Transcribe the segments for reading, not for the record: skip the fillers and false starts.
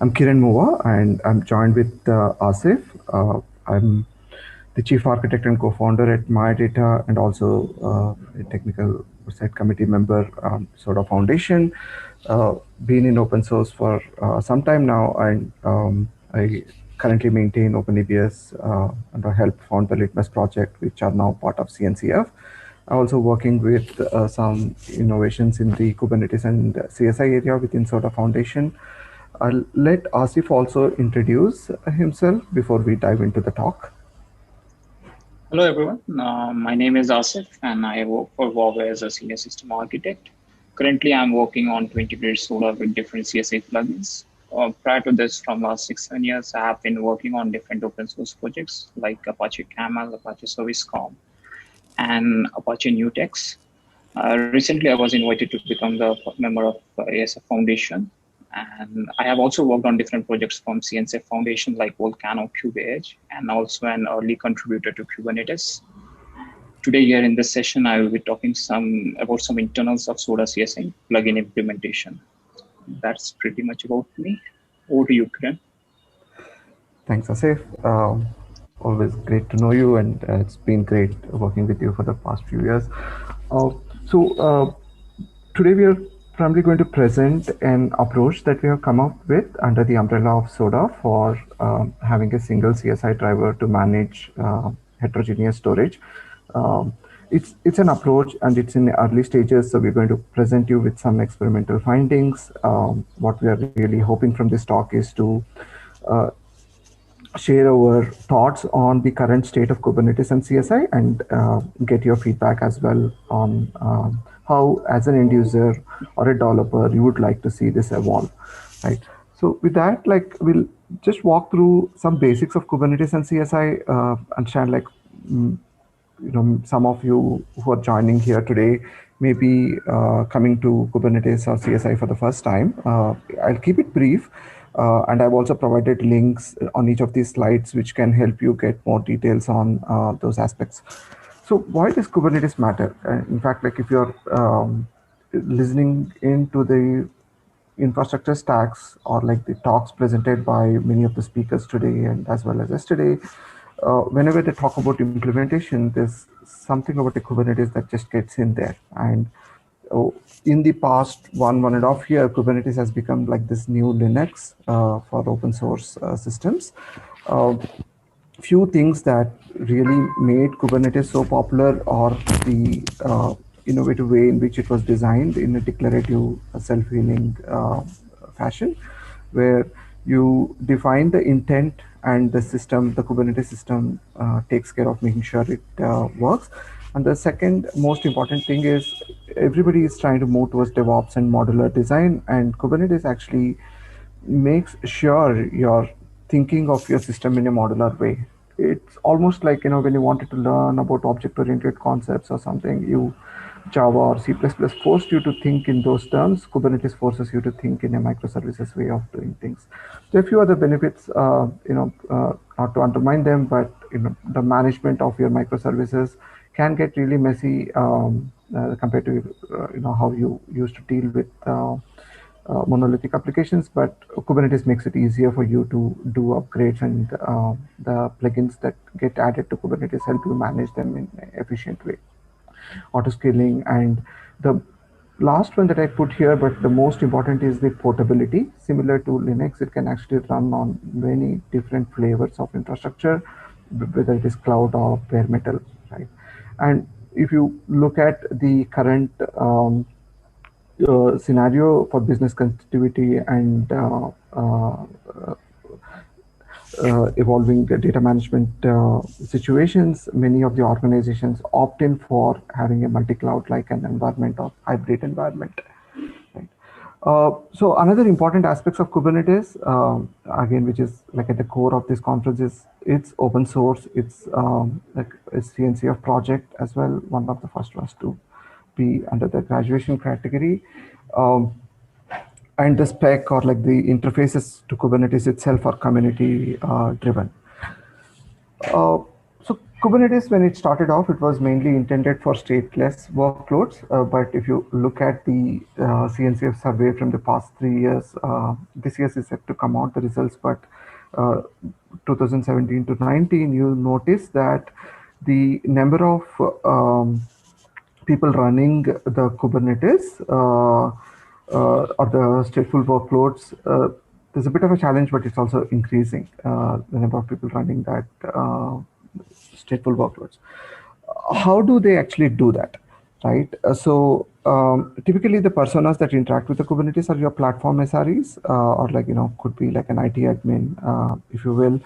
I'm Kiran Moa, and I'm joined with Asif. I'm the chief architect and co-founder at My Data, and also a technical oversight committee member, sort of foundation. Been in open source for some time now, and I currently maintain OpenABS and I help found the Litmus project, which are now part of CNCF. I'm also working with some innovations in the Kubernetes and CSI area within Soda Foundation. I'll let Asif also introduce himself before we dive into the talk. Hello, everyone. My name is Asif, and I work for Huawei as a senior system architect. Currently, I'm working on 20 Solar with different CSI plugins. Prior to this, from last 6-7 years, I have been working on different open source projects like Apache Camel, Apache Service Com, and Apache Nutex. Recently, I was invited to become the member of ASF Foundation, and I have also worked on different projects from CNCF Foundation like Volcano, KubeEdge, and also an early contributor to Kubernetes. Today here in this session, I will be talking about some internals of Soda CSI plugin implementation. That's pretty much about me. Over to you, Kiran. Thanks, Asif. Always great to know you, and it's been great working with you for the past few years. So today we are primarily going to present an approach that we have come up with under the umbrella of Soda for having a single CSI driver to manage heterogeneous storage. It's an approach and it's in the early stages, so we're going to present you with some experimental findings. What we are really hoping from this talk is to uh, share our thoughts on the current state of Kubernetes and CSI, and get your feedback as well on how, as an end user or a developer, you would like to see this evolve, right? So with that, like, we'll just walk through some basics of Kubernetes and CSI, understand, like, mm, some of you who are joining here today may be coming to Kubernetes or CSI for the first time. I'll keep it brief, and I've also provided links on each of these slides which can help you get more details on those aspects. So why does Kubernetes matter? In fact, like, if you're listening into the infrastructure stacks or like the talks presented by many of the speakers today and as well as yesterday, whenever they talk about implementation, there's something about the Kubernetes that just gets in there. And in the past 1.5 year, Kubernetes has become like this new Linux for open source systems. Few things that really made Kubernetes so popular are the innovative way in which it was designed in a declarative, self-healing fashion, where you define the intent and the system, the Kubernetes system takes care of making sure it works. And the second most important thing is everybody is trying to move towards DevOps and modular design, and Kubernetes actually makes sure you're thinking of your system in a modular way. It's almost like, when you wanted to learn about object-oriented concepts or something, Java or C++ forced you to think in those terms. Kubernetes forces you to think in a microservices way of doing things. There are a few other benefits, not to undermine them, but the management of your microservices can get really messy compared to how you used to deal with monolithic applications, but Kubernetes makes it easier for you to do upgrades, and the plugins that get added to Kubernetes help you manage them in an efficient way. Auto scaling, and the last one that I put here, but the most important, is the portability. Similar to Linux, it can actually run on many different flavors of infrastructure, whether it is cloud or bare metal, right? And if you look at the current scenario for business continuity and evolving data management situations, many of the organizations opt in for having a multi-cloud like an environment or hybrid environment. Right. So another important aspects of Kubernetes, again, which is like at the core of this conference, is it's open source. It's like a CNCF project as well, one of the first ones to be under the graduation category. Um, and the spec or like the interfaces to Kubernetes itself are community driven. So Kubernetes, when it started off, it was mainly intended for stateless workloads. But if you look at the CNCF survey from the past 3 years, this year is set to come out the results. But uh, 2017 to 19, you notice that the number of people running the Kubernetes or the stateful workloads, there's a bit of a challenge, but it's also increasing the number of people running that stateful workloads. How do they actually do that, right? Typically the personas that interact with the Kubernetes are your platform SREs, or like, could be like an IT admin, if you will.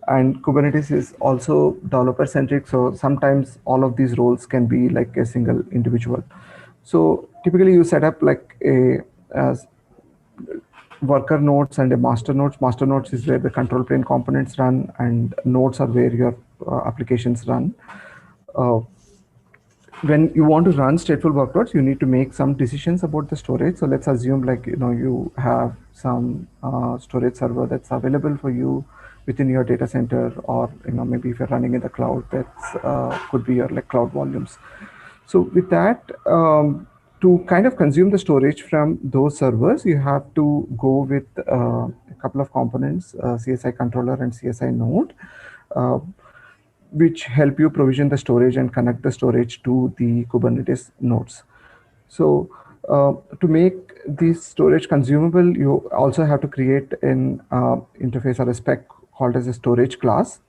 And Kubernetes is also developer centric. So sometimes all of these roles can be like a single individual. So typically you set up like a worker nodes and a master nodes. Master nodes is where the control plane components run, and nodes are where your applications run. Uh, when you want to run stateful workloads, you need to make some decisions about the storage. So let's assume like, you have some storage server that's available for you within your data center, or, maybe if you're running in the cloud, that's could be your like cloud volumes. So with that, to kind of consume the storage from those servers, you have to go with a couple of components, CSI controller and CSI node, uh, which help you provision the storage and connect the storage to the Kubernetes nodes. So to make this storage consumable, you also have to create an interface or a spec called as a storage class.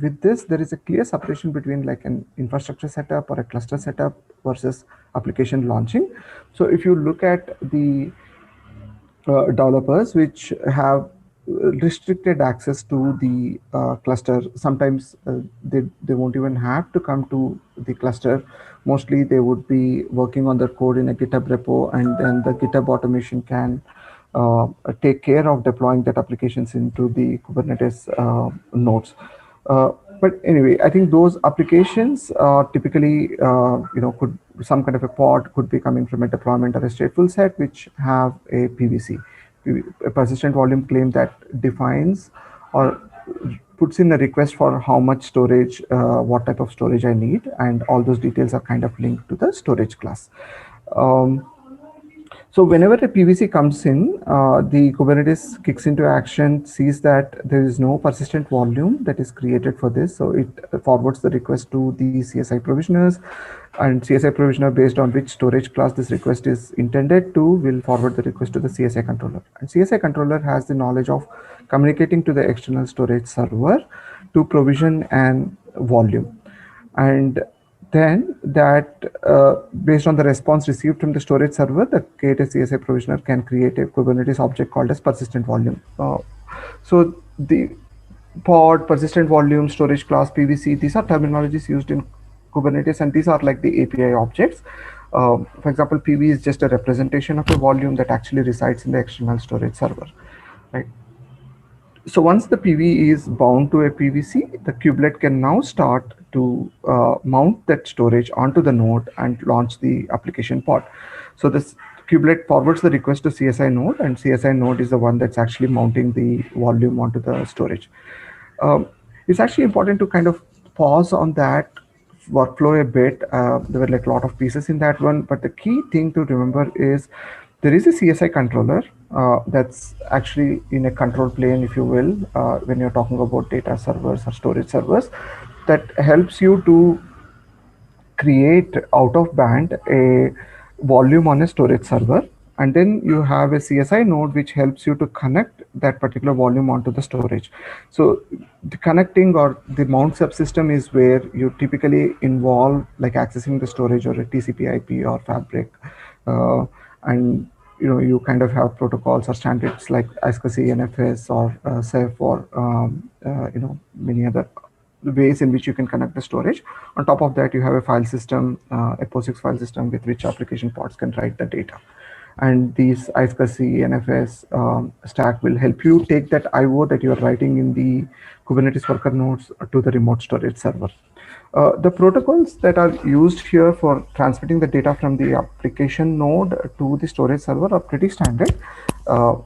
With this, there is a clear separation between like an infrastructure setup or a cluster setup versus application launching. So if you look at the developers which have restricted access to the cluster, sometimes they won't even have to come to the cluster. Mostly they would be working on their code in a GitHub repo, and then the GitHub automation can take care of deploying that applications into the Kubernetes nodes. Uh, but anyway, I think those applications typically, could some kind of a pod could be coming from a deployment or a stateful set, which have a PVC, a persistent volume claim that defines or puts in a request for how much storage, what type of storage I need, and all those details are kind of linked to the storage class. Um, so whenever a PVC comes in, the Kubernetes kicks into action, sees that there is no persistent volume that is created for this. So it forwards the request to the CSI provisioners, and CSI provisioner, based on which storage class this request is intended to, will forward the request to the CSI controller. And CSI controller has the knowledge of communicating to the external storage server to provision an volume. And then that, based on the response received from the storage server, the KTCSA provisioner can create a Kubernetes object called as persistent volume. So the pod, persistent volume, storage class, PVC, these are terminologies used in Kubernetes, and these are like the API objects. For example, PV is just a representation of a volume that actually resides in the external storage server, right? So once the PV is bound to a PVC, the kubelet can now start to mount that storage onto the node and launch the application pod. So this kubelet forwards the request to CSI node, and CSI node is the one that's actually mounting the volume onto the storage. It's actually important to kind of pause on that workflow a bit. There were like a lot of pieces in that one, but the key thing to remember is there is a CSI controller that's actually in a control plane, if you will, when you're talking about data servers or storage servers, that helps you to create out of band a volume on a storage server. And then you have a CSI node which helps you to connect that particular volume onto the storage. So the connecting or the mount subsystem is where you typically involve like accessing the storage or a TCP/IP or Fabric, and you kind of have protocols or standards like ISCSI, NFS, or Ceph, or many other ways in which you can connect the storage. On top of that, you have a file system, a POSIX file system with which application pods can write the data. And these ISCSI, NFS stack will help you take that IO that you are writing in the Kubernetes worker nodes to the remote storage server. The protocols that are used here for transmitting the data from the application node to the storage server are pretty standard.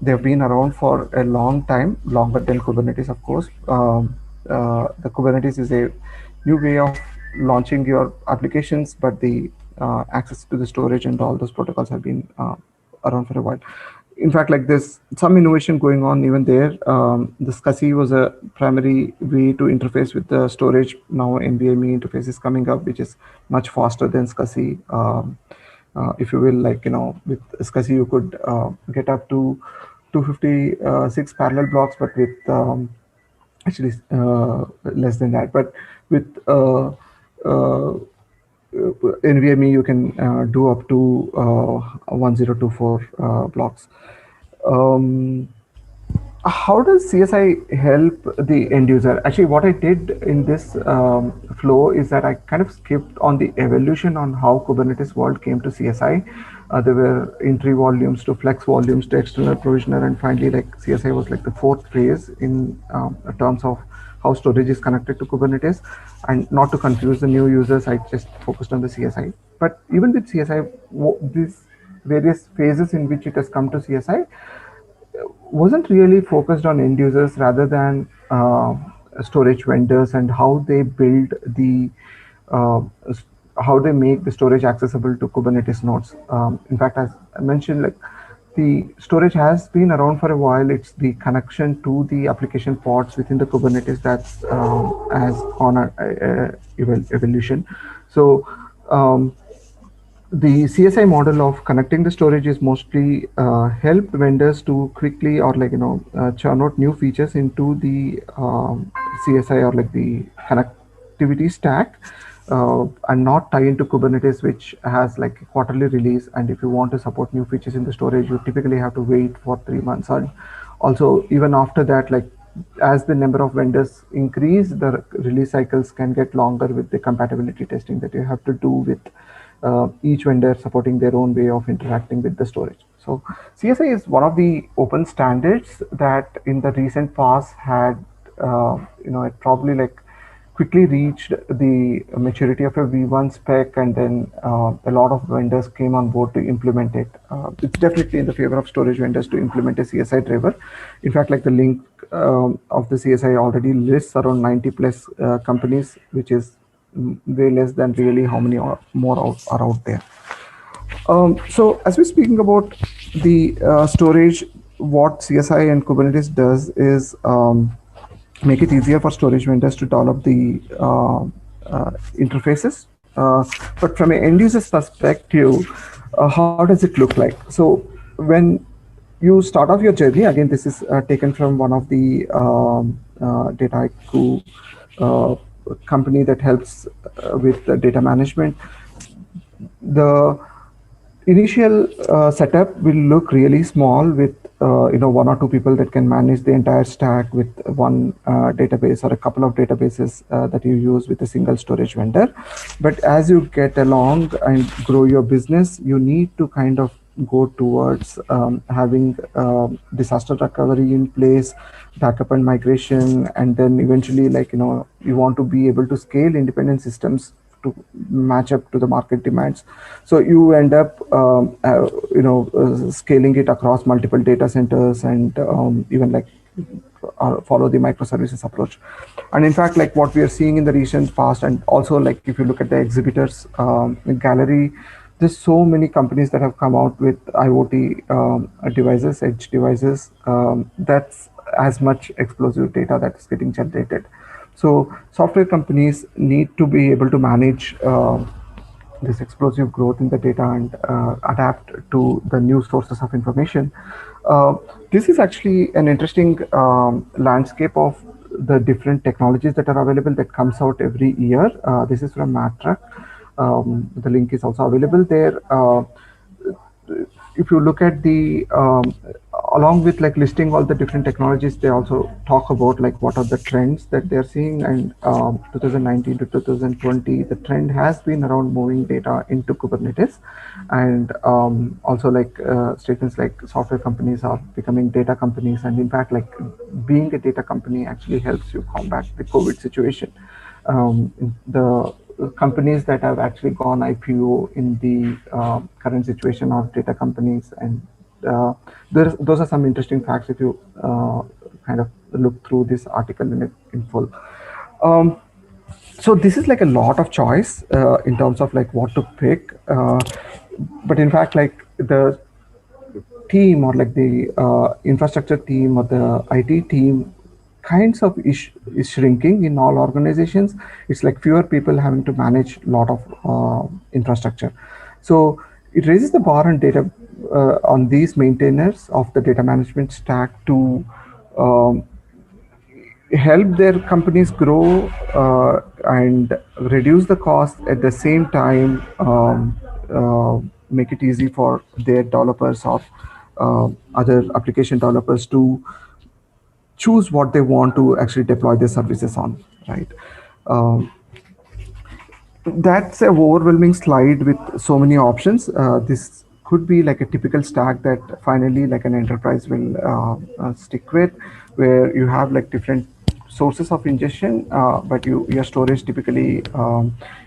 They've been around for a long time, longer than Kubernetes, of course. The Kubernetes is a new way of launching your applications, but the access to the storage and all those protocols have been around for a while. In fact, like there's some innovation going on even there. The SCSI was a primary way to interface with the storage. Now NVMe interface is coming up, which is much faster than SCSI. If you will, like, with SCSI you could get up to 256 parallel blocks, but with actually less than that. But with NVMe, you can do up to 1024 blocks. Um, how does CSI help the end user? Actually, what I did in this flow is that I kind of skipped on the evolution on how Kubernetes world came to CSI. There were entry volumes to flex volumes to external provisioner, and finally, like CSI was like the fourth phase in terms of how storage is connected to Kubernetes. And not to confuse the new users, I just focused on the CSI. But even with CSI, these various phases in which it has come to CSI wasn't really focused on end users rather than storage vendors and how they build the uh, how they make the storage accessible to Kubernetes nodes. In fact, as I mentioned, like the storage has been around for a while. It's the connection to the application pods within the Kubernetes that's has on evolution. So. The CSI model of connecting the storage is mostly help vendors to quickly or like churn out new features into the CSI or like the connectivity stack, and not tie into Kubernetes, which has like a quarterly release. And if you want to support new features in the storage, you typically have to wait for 3 months. And also, even after that, like as the number of vendors increase, the release cycles can get longer with the compatibility testing that you have to do with each vendor supporting their own way of interacting with the storage. So CSI is one of the open standards that in the recent past had, it probably like quickly reached the maturity of a V1 spec, and then a lot of vendors came on board to implement it. It's definitely in the favor of storage vendors to implement a CSI driver. In fact, like the link of the CSI already lists around 90 plus companies, which is way less than really how many more are out there. So as we're speaking about the storage, what CSI and Kubernetes does is make it easier for storage vendors to develop the interfaces. But from an end user's perspective, how does it look like? So when you start off your journey, again, this is taken from one of the Dataiku company that helps with the data management. The initial setup will look really small with one or two people that can manage the entire stack with one database or a couple of databases that you use with a single storage vendor. But as you get along and grow your business, you need to kind of go towards having disaster recovery in place, backup and migration, and then eventually, like you want to be able to scale independent systems to match up to the market demands. So you end up scaling it across multiple data centers, and even like follow the microservices approach. And in fact, like what we are seeing in the recent past, and also like if you look at the exhibitors gallery, there's so many companies that have come out with IoT devices, edge devices. That's as much explosive data that is getting generated. So software companies need to be able to manage this explosive growth in the data and adapt to the new sources of information. This is actually an interesting landscape of the different technologies that are available that comes out every year. This is from Matra. The link is also available there. If you look at the along with like listing all the different technologies, they also talk about like what are the trends that they're seeing. And 2019 to 2020, the trend has been around moving data into Kubernetes. And also like statements like software companies are becoming data companies, and in fact, like being a data company actually helps you combat the COVID situation. The companies that have actually gone IPO in the current situation are data companies. And those are some interesting facts if you kind of look through this article in full. Um, So this is like a lot of choice in terms of like what to pick, but in fact like the team or like the infrastructure team or the IT team kinds of is shrinking in all organizations. It's like fewer people having to manage a lot of infrastructure. So it raises the bar on data on these maintainers of the data management stack to um, help their companies grow and reduce the cost at the same time, make it easy for their developers or other application developers to choose what they want to actually deploy their services on, right? Um, that's a overwhelming slide with so many options. This could be like a typical stack that finally like an enterprise will stick with, where you have like different sources of ingestion, but your storage typically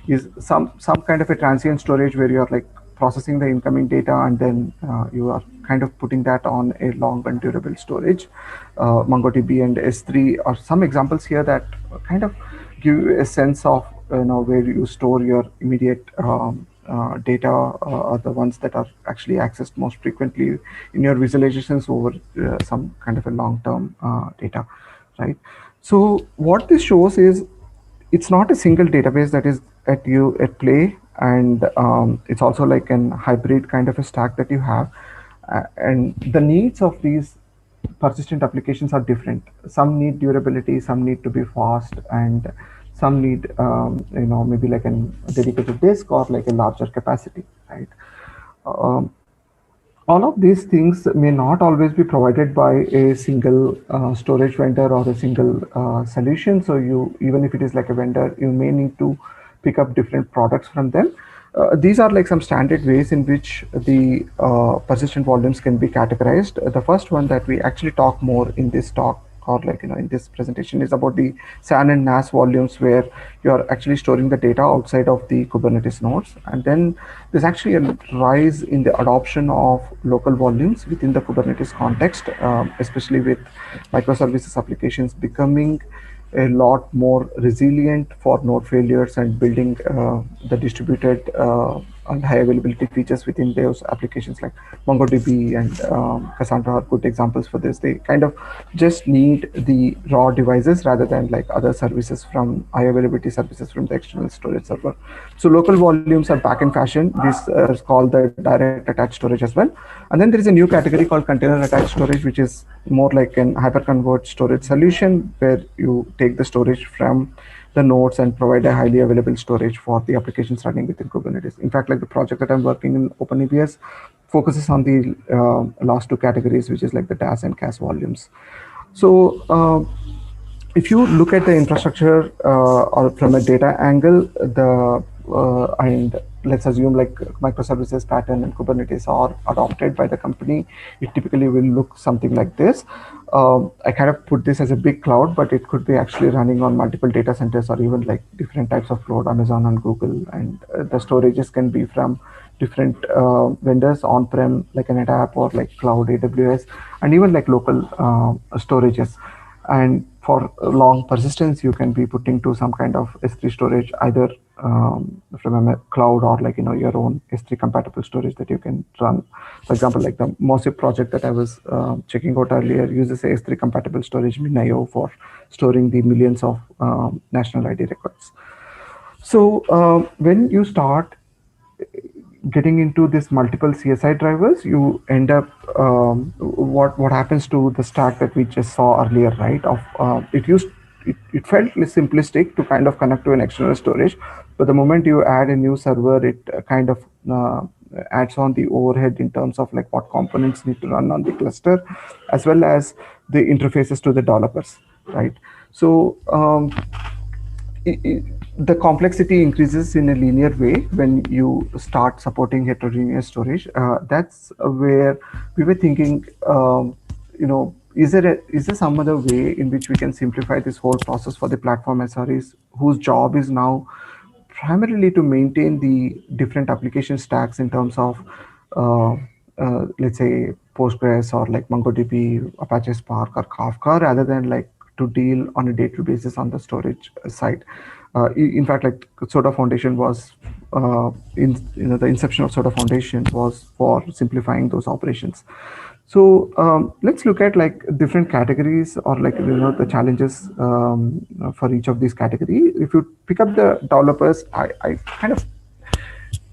is some kind of a transient storage where you are like processing the incoming data, and then you are kind of putting that on a long and durable storage. MongoDB and S3 are some examples here that kind of give you a sense of where you store your immediate data, are the ones that are actually accessed most frequently in your visualizations over some kind of a long-term data, right? So what this shows is it's not a single database that is at play, and it's also like an hybrid kind of a stack that you have, and the needs of these persistent applications are different. Some need durability, some need to be fast, and some need maybe like a dedicated disk or like a larger capacity, right? um, all of these things may not always be provided by a single storage vendor or a single solution. So you, even if it is like a vendor, you may need to pick up different products from them. These are like some standard ways in which the persistent volumes can be categorized. The first one that we actually talk more in this talk, or like in this presentation, is about the SAN and NAS volumes, where you're actually storing the data outside of the Kubernetes nodes. And then there's actually a rise in the adoption of local volumes within the Kubernetes context, especially with microservices applications becoming a lot more resilient for node failures, and building the distributed and high availability features within those applications. Like MongoDB and Cassandra are good examples for this. They kind of just need the raw devices rather than like other services from high availability services from the external storage server. So local volumes are back in fashion. This is called the direct attached storage as well. And then there is a new category called container attached storage, which is more like an hyperconverged storage solution, where you take the storage from the nodes and provide a highly available storage for the applications running within Kubernetes. In fact, like the project that I'm working in, OpenEBS, focuses on the last two categories, which is like the DAS and CAS volumes. So if you look at the infrastructure or from a data angle, the and let's assume like microservices pattern and Kubernetes are adopted by the company, it typically will look something like this. I kind of put this as a big cloud, but it could be actually running on multiple data centers, or even like different types of cloud, Amazon and Google, and the storages can be from different vendors on-prem, like an NetApp or like cloud AWS, and even like local storages. And for long persistence, you can be putting to some kind of S3 storage, either from a cloud or like your own S3 compatible storage that you can run. For example, like the Mosip project that I was checking out earlier uses a S3 compatible storage MinIO for storing the millions of national ID records. So when you start getting into this multiple CSI drivers, you end up what happens to the stack that we just saw earlier, right? Of it felt less simplistic to kind of connect to an external storage, but the moment you add a new server, it kind of adds on the overhead in terms of like what components need to run on the cluster, as well as the interfaces to the developers, right? So the complexity increases in a linear way when you start supporting heterogeneous storage. That's where we were thinking, is there some other way in which we can simplify this whole process for the platform SREs, whose job is now primarily to maintain the different application stacks in terms of, let's say, Postgres or like MongoDB, Apache Spark, or Kafka, rather than like to deal on a day-to-day basis on the storage side. In fact, like Soda Foundation was in the inception of Soda Foundation was for simplifying those operations. So let's look at like different categories or like the challenges for each of these category. If you pick up the developers, I kind of,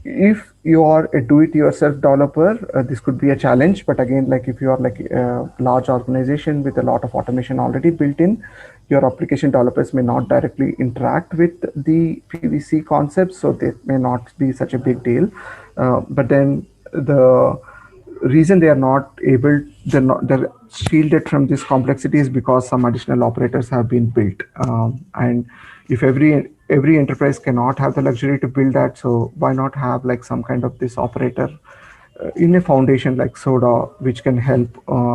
if you are a do-it-yourself developer, this could be a challenge. But again, like if you are like a large organization with a lot of automation already built in, your application developers may not directly interact with the PVC concepts, so they may not be such a big deal. But then the reason they are not able, they're shielded from this complexity is because some additional operators have been built. And if every enterprise cannot have the luxury to build that, so why not have like some kind of this operator in a foundation like Soda, which can help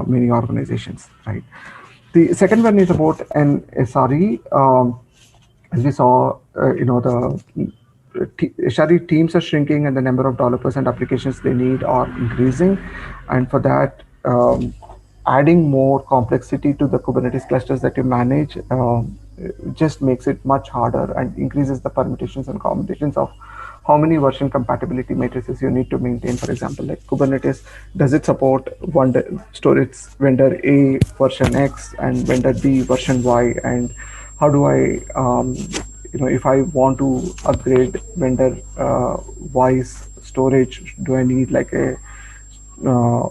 many organizations, right? The second one is about an SRE. As we saw, the SRE teams are shrinking and the number of developers and applications they need are increasing. And for that, adding more complexity to the Kubernetes clusters that you manage just makes it much harder and increases the permutations and combinations of how many version compatibility matrices you need to maintain. For example, like Kubernetes, does it support storage vendor A version X and vendor B version Y? And how do I, if I want to upgrade vendor Y's storage, do I need like a uh,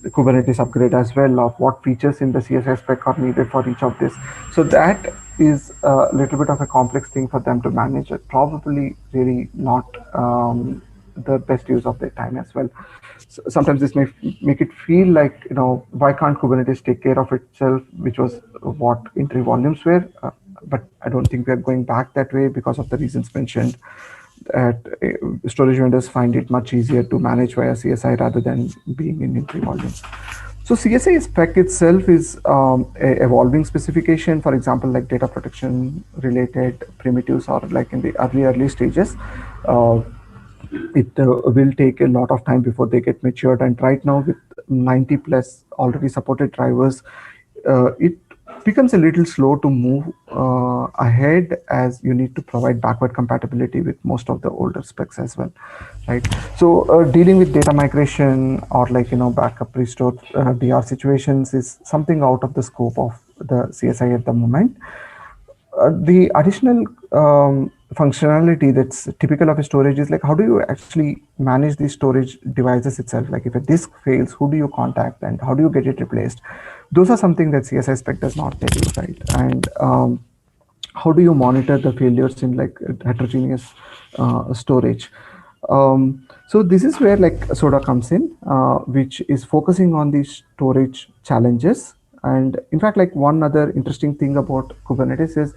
Kubernetes upgrade as well, of what features in the CSI spec are needed for each of this? So that is a little bit of a complex thing for them to manage. Probably really not the best use of their time as well. So sometimes this may make it feel like, why can't Kubernetes take care of itself, which was what entry volumes were. But I don't think we're going back that way because of the reasons mentioned, that storage vendors find it much easier to manage via CSI rather than being in entry volumes. So CSI spec itself is a evolving specification. For example, like data protection related primitives or like in the early stages, it will take a lot of time before they get matured. And right now with 90 plus already supported drivers, it becomes a little slow to move ahead, as you need to provide backward compatibility with most of the older specs as well, right? So dealing with data migration or like backup restore DR situations is something out of the scope of the CSI at the moment. The additional functionality that's typical of a storage is like, how do you actually manage the storage devices itself? Like if a disk fails, who do you contact and how do you get it replaced? Those are something that CSI spec does not tell you, right? And how do you monitor the failures in like heterogeneous storage? So this is where like Soda comes in, which is focusing on the storage challenges. And in fact, like one other interesting thing about Kubernetes is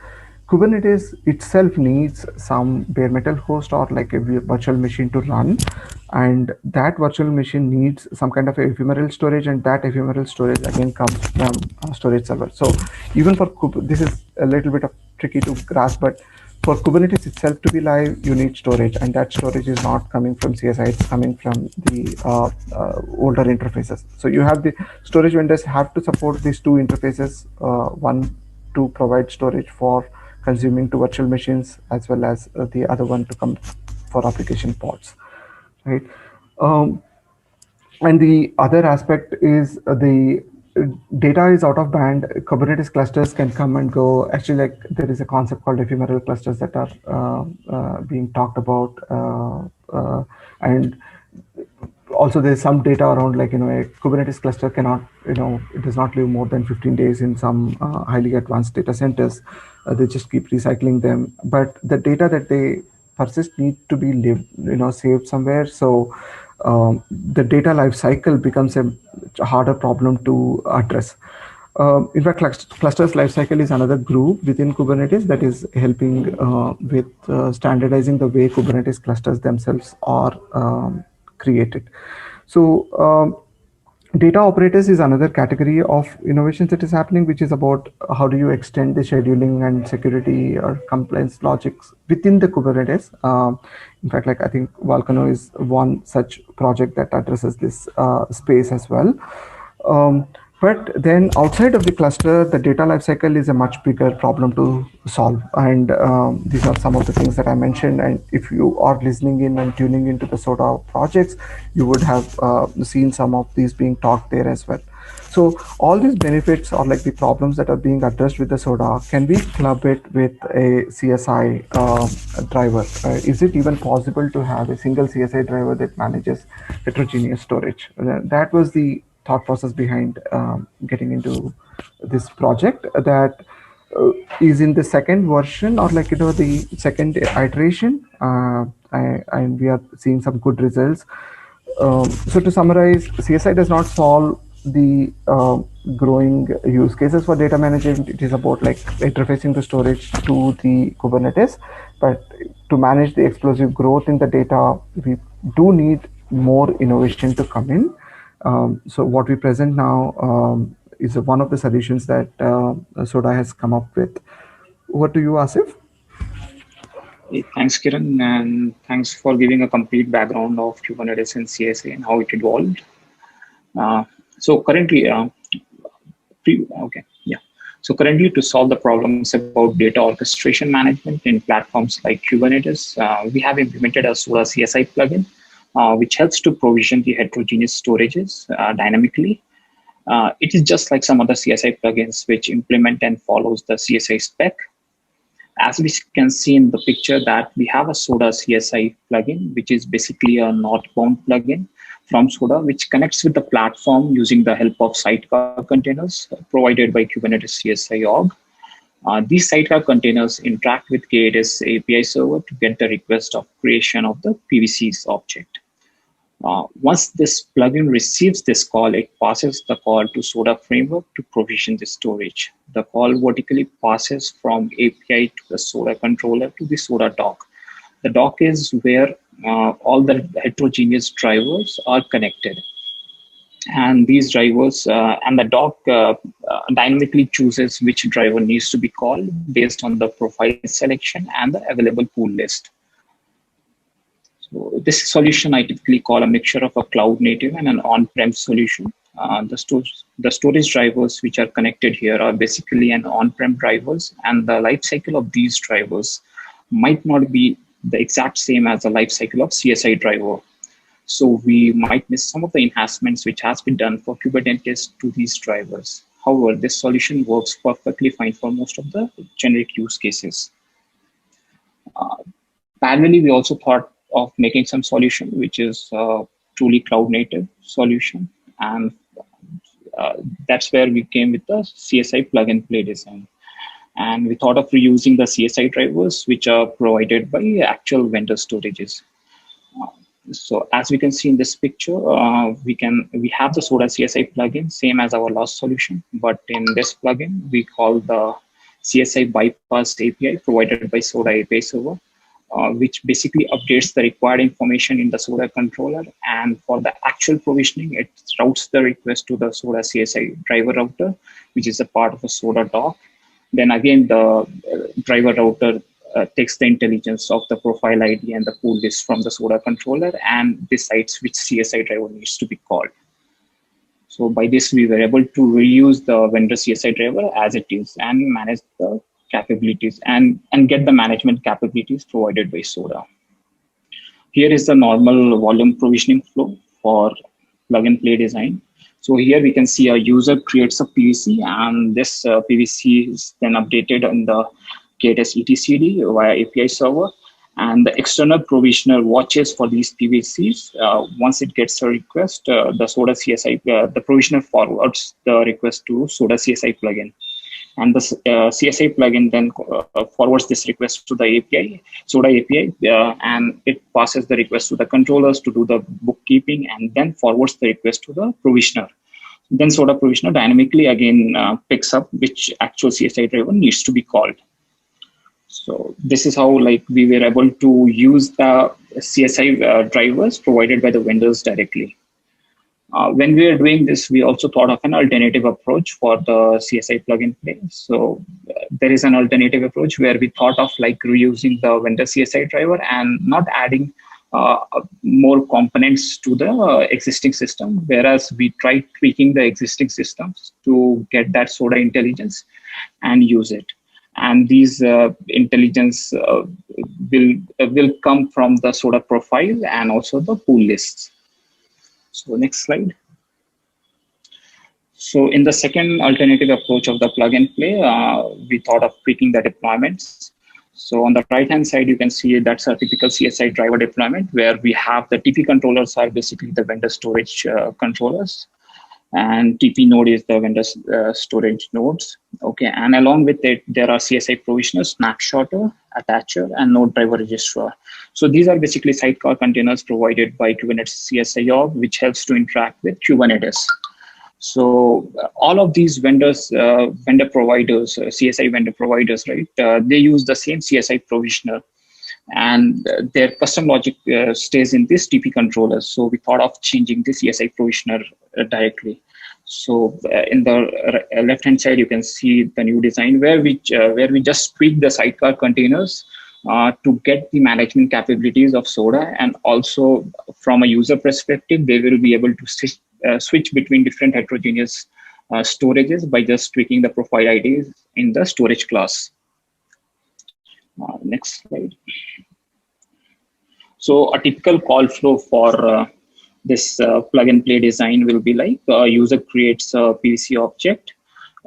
Kubernetes itself needs some bare metal host or like a virtual machine to run. And that virtual machine needs some kind of ephemeral storage, and that ephemeral storage again comes from storage server. So even for this is a little bit of tricky to grasp, but for Kubernetes itself to be live, you need storage, and that storage is not coming from CSI; it's coming from the older interfaces. So you have the storage vendors have to support these two interfaces, one to provide storage for consuming to virtual machines, as well as the other one to come for application pods, right? Um, and the other aspect is the data is out of band. Kubernetes clusters can come and go. Actually, like there is a concept called ephemeral clusters that are being talked about, and also there's some data around like a Kubernetes cluster cannot, it does not live more than 15 days in some highly advanced data centers. They just keep recycling them, but the data that they persist need to be lived, saved somewhere. So the data life cycle becomes a harder problem to address. In fact, clusters lifecycle is another group within Kubernetes that is helping with standardizing the way Kubernetes clusters themselves are created. So data operators is another category of innovations that is happening, which is about how do you extend the scheduling and security or compliance logics within the Kubernetes. In fact, like I think Volcano is one such project that addresses this space as well. But then outside of the cluster, the data lifecycle is a much bigger problem to solve. And these are some of the things that I mentioned. And if you are listening in and tuning into the SODA projects, you would have seen some of these being talked there as well. So all these benefits or like the problems that are being addressed with the SODA, can we club it with a CSI driver? Is it even possible to have a single CSI driver that manages heterogeneous storage? That was the thought process behind getting into this project that is in the second version, or like the second iteration, and we are seeing some good results. So to summarize, CSI does not solve the growing use cases for data management. It is about like interfacing the storage to the Kubernetes, but to manage the explosive growth in the data, we do need more innovation to come in. So what we present now is one of the solutions that Soda has come up with. Over to you, Asif. Thanks, Kiran, and thanks for giving a complete background of Kubernetes and CSA and how it evolved. So currently, okay, yeah. So currently, to solve the problems about data orchestration management in platforms like Kubernetes, we have implemented a Soda CSI plugin, which helps to provision the heterogeneous storages dynamically. It is just like some other CSI plugins which implement and follows the CSI spec. As we can see in the picture that we have a Soda CSI plugin, which is basically a northbound plugin from Soda, which connects with the platform using the help of sidecar containers provided by Kubernetes CSI org. These sidecar containers interact with K8s API server to get the request of creation of the PVCs object. Once this plugin receives this call, it passes the call to Soda framework to provision the storage. The call vertically passes from API to the Soda controller to the Soda dock. The dock is where all the heterogeneous drivers are connected. And these drivers and the dock dynamically chooses which driver needs to be called based on the profile selection and the available pool list. So this solution I typically call a mixture of a cloud native and an on-prem solution. The storage drivers which are connected here are basically an on-prem drivers, and the life cycle of these drivers might not be the exact same as the life cycle of CSI driver. So we might miss some of the enhancements which has been done for Kubernetes to these drivers. However, this solution works perfectly fine for most of the generic use cases. Parallelly, we also thought of making some solution which is truly cloud native solution, and that's where we came with the CSI plug and play design. And we thought of reusing the CSI drivers which are provided by actual vendor storages. So as we can see in this picture, we have the Soda CSI plugin, same as our last solution, but in this plugin we call the CSI bypass API provided by Soda API server, which basically updates the required information in the Soda controller, and for the actual provisioning, it routes the request to the Soda CSI driver router, which is a part of a Soda dock. Then again, the driver router takes the intelligence of the profile ID and the pool list from the Soda controller and decides which CSI driver needs to be called. So by this, we were able to reuse the vendor CSI driver as it is and manage the capabilities and get the management capabilities provided by Soda. Here is the normal volume provisioning flow for plug and play design. So here we can see a user creates a PVC, and this PVC is then updated on the K8s etcd via API server, and the external provisioner watches for these PVCs. Once it gets a request, the Soda CSI, the provisioner forwards the request to Soda CSI plugin. And the CSI plugin then forwards this request to the API, Soda API, and it passes the request to the controllers to do the bookkeeping, and then forwards the request to the provisioner. Then Soda provisioner dynamically again picks up which actual CSI driver needs to be called. So this is how we were able to use the CSI drivers provided by the vendors directly. When we were doing this, we also thought of an alternative approach for the CSI plugin play. So there is an alternative approach where we thought of reusing the vendor CSI driver and not adding more components to the existing system, whereas we try tweaking the existing systems to get that soda intelligence and use it. And these intelligence will come from the soda profile and also the pool lists. So next slide. So in the second alternative approach of the plug and play, we thought of tweaking the deployments. So on the right-hand side, you can see that's a typical CSI driver deployment where we have the TP controllers are basically the vendor storage controllers, and TP node is the vendor storage nodes. Okay, and along with it, there are CSI provisioners, snapshotter, attacher, and node driver registrar. So these are basically sidecar containers provided by Kubernetes CSI org, which helps to interact with Kubernetes. So all of these vendors, vendor providers, CSI vendor providers, right? They use the same CSI provisioner, and their custom logic stays in this TP controller. So we thought of changing the CSI provisioner directly. So in the left-hand side, you can see the new design where we just tweak the sidecar containers to get the management capabilities of Soda, and also from a user perspective, they will be able to switch between different heterogeneous storages by just tweaking the profile IDs in the storage class. Next slide. So a typical call flow for this plug and play design will be like user creates a PVC object,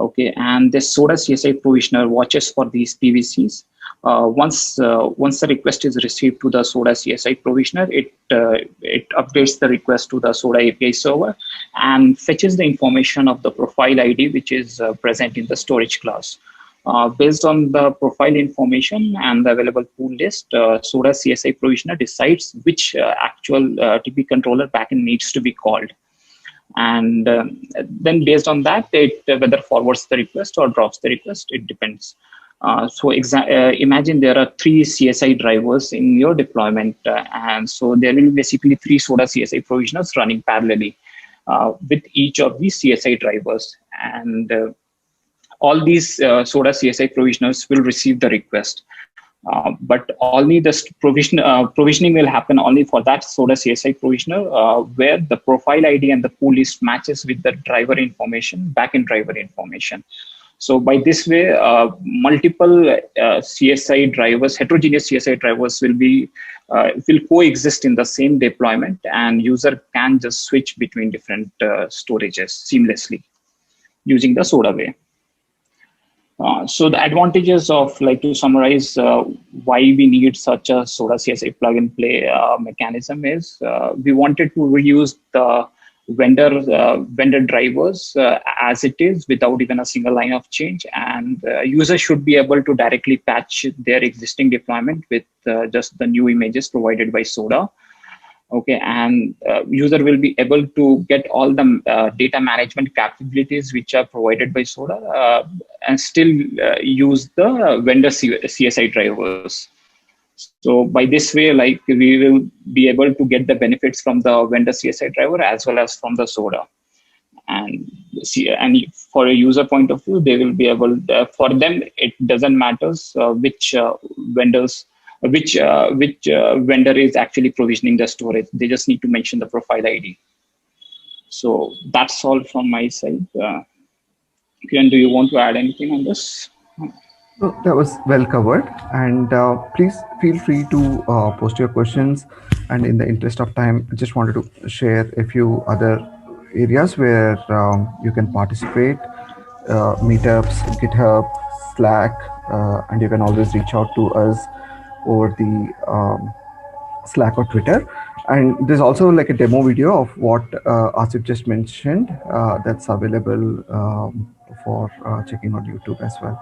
okay, and this Soda CSI provisioner watches for these PVCs. Once the request is received to the Soda CSI provisioner, it updates the request to the Soda API server and fetches the information of the profile ID, which is present in the storage class. Based on the profile information and the available pool list, Soda CSI provisioner decides which actual TP controller backend needs to be called. And then based on that, it whether forwards the request or drops the request, it depends. So imagine there are 3 CSI drivers in your deployment, and so there will be basically 3 Soda CSI provisioners running parallelly with each of these CSI drivers. And all these Soda CSI provisioners will receive the request. But only the provisioning will happen only for that Soda CSI provisioner where the profile ID and the pool list matches with the driver information, backend driver information. So by this way, multiple CSI drivers, heterogeneous CSI drivers will coexist in the same deployment, and user can just switch between different storages seamlessly using the Soda way. So the advantages of, like to summarize why we need such a Soda CSI plug and play mechanism is we wanted to reuse the vendor drivers as it is without even a single line of change, and users should be able to directly patch their existing deployment with just the new images provided by Soda. Okay, and user will be able to get all the data management capabilities which are provided by Soda and still use the vendor CSI drivers. So by this way, like we will be able to get the benefits from the vendor CSI driver as well as from the Soda. And for a user point of view, they will be able, for them, it doesn't matter which vendor is actually provisioning the storage. They just need to mention the profile ID. So that's all from my side. Kiran, do you want to add anything on this? So that was well covered, and please feel free to post your questions. And in the interest of time, I just wanted to share a few other areas where you can participate: meetups, GitHub, Slack, and you can always reach out to us over the Slack or Twitter. And there's also like a demo video of what Asif just mentioned that's available for checking on YouTube as well.